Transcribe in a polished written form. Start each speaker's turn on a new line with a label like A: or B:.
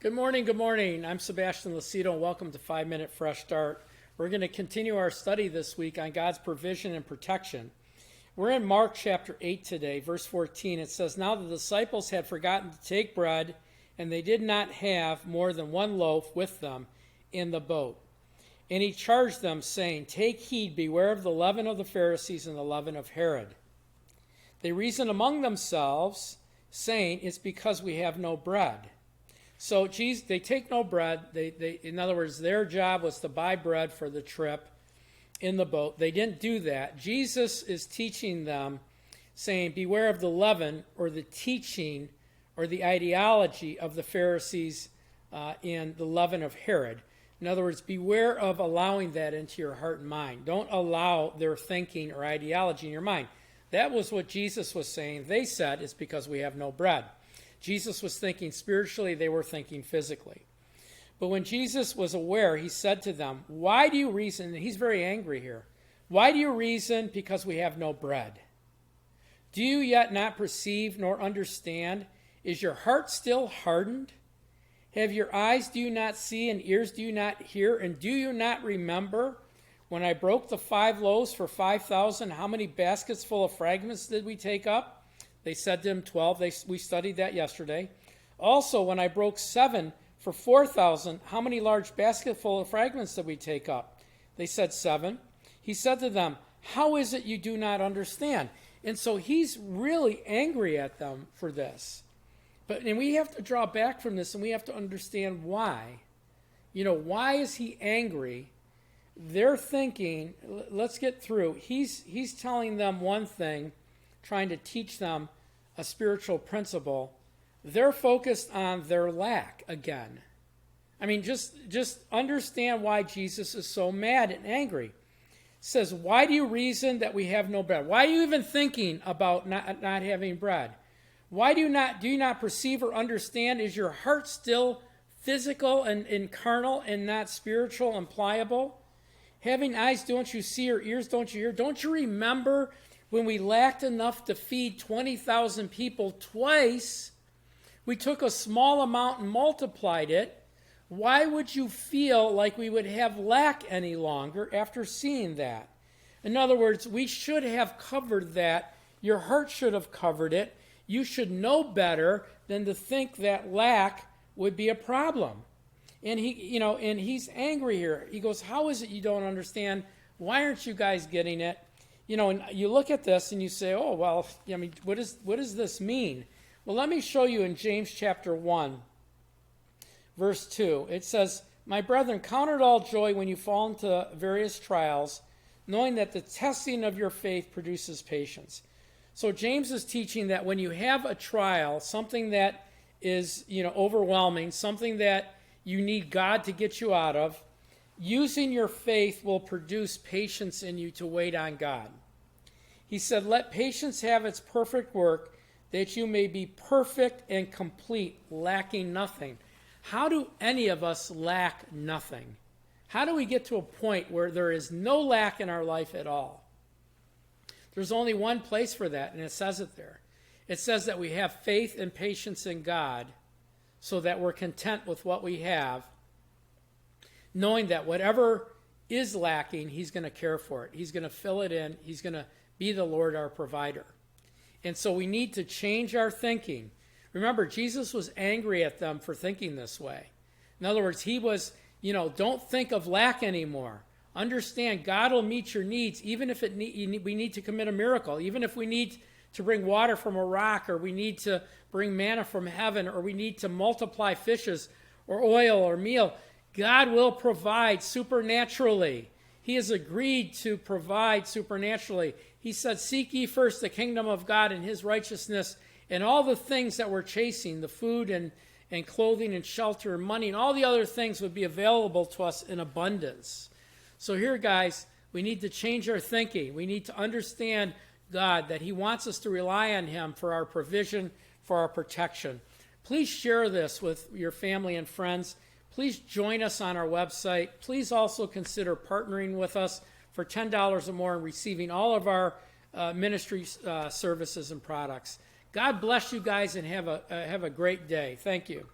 A: Good morning, good morning. I'm Sebastian Lucido, and welcome to 5 Minute Fresh Start. We're going to continue our study this week on God's provision and protection. We're in Mark chapter 8 today, verse 14. It says, "Now the disciples had forgotten to take bread, and they did not have more than one loaf with them in the boat. And he charged them, saying, 'Take heed, beware of the leaven of the Pharisees and the leaven of Herod.' They reasoned among themselves, saying, 'It's because we have no bread.'" So they take no bread. In other words, their job was to buy bread for the trip in the boat. They didn't do that. Jesus is teaching them, saying, beware of the leaven, or the teaching or the ideology of the Pharisees and the leaven of Herod. In other words, beware of allowing that into your heart and mind. Don't allow their thinking or ideology in your mind. That was what Jesus was saying. They said it's because we have no bread. Jesus was thinking spiritually, they were thinking physically. But when Jesus was aware, he said to them, "Why do you reason?" And he's very angry here. "Why do you reason because we have no bread? Do you yet not perceive nor understand? Is your heart still hardened? Have your eyes do you not see, and ears do you not hear? And do you not remember when I broke the 5 loaves for 5,000, how many baskets full of fragments did we take up?" They said to him, 12. We studied that yesterday. "Also, when I broke 7 for 4,000, how many large baskets full of fragments did we take up?" They said 7. He said to them, "How is it you do not understand?" And so he's really angry at them for this. And we have to draw back from this, and we have to understand why. Why is he angry? They're thinking, let's get through. He's telling them one thing, trying to teach them a spiritual principle. They're focused on their lack again. I mean, just understand why Jesus is so mad and angry. It says, "Why do you reason that we have no bread?" Why are you even thinking about not having bread? "Why do you not perceive or understand? Is your heart still physical and carnal and not spiritual and pliable? Having eyes, don't you see, or ears, don't you hear? Don't you remember when we lacked enough to feed 20,000 people twice? We took a small amount and multiplied it. Why would you feel like we would have lack any longer after seeing that?" In other words, we should have covered that. Your heart should have covered it. You should know better than to think that lack would be a problem. And he's angry here. He goes, "How is it you don't understand? Why aren't you guys getting it?" And you look at this and you say, "Oh, well, what does this mean?" Well, let me show you in James chapter 1, verse 2. It says, "My brethren, count it all joy when you fall into various trials, knowing that the testing of your faith produces patience." So James is teaching that when you have a trial, something that is, overwhelming, something that you need God to get you out of, using your faith will produce patience in you to wait on God. He said, "Let patience have its perfect work, that you may be perfect and complete, lacking nothing." How do any of us lack nothing? How do we get to a point where there is no lack in our life at all? There's only one place for that, and it says it there. It says that we have faith and patience in God so that we're content with what we have, knowing that whatever is lacking, he's going to care for it. He's going to fill it in. He's going to be the Lord, our provider. And so we need to change our thinking. Remember, Jesus was angry at them for thinking this way. In other words, he was, don't think of lack anymore. Understand, God will meet your needs, even if we need to commit a miracle, even if we need to bring water from a rock, or we need to bring manna from heaven, or we need to multiply fishes or oil or meal. God will provide supernaturally. He has agreed to provide supernaturally. He said, "Seek ye first the kingdom of God and his righteousness," and all the things that we're chasing, the food and clothing and shelter and money and all the other things, would be available to us in abundance. So here, guys, we need to change our thinking. We need to understand God, that he wants us to rely on him for our provision, for our protection. Please share this with your family and friends. Please join us on our website. Please also consider partnering with us for $10 or more and receiving all of our ministry services and products. God bless you guys, and have a great day. Thank you.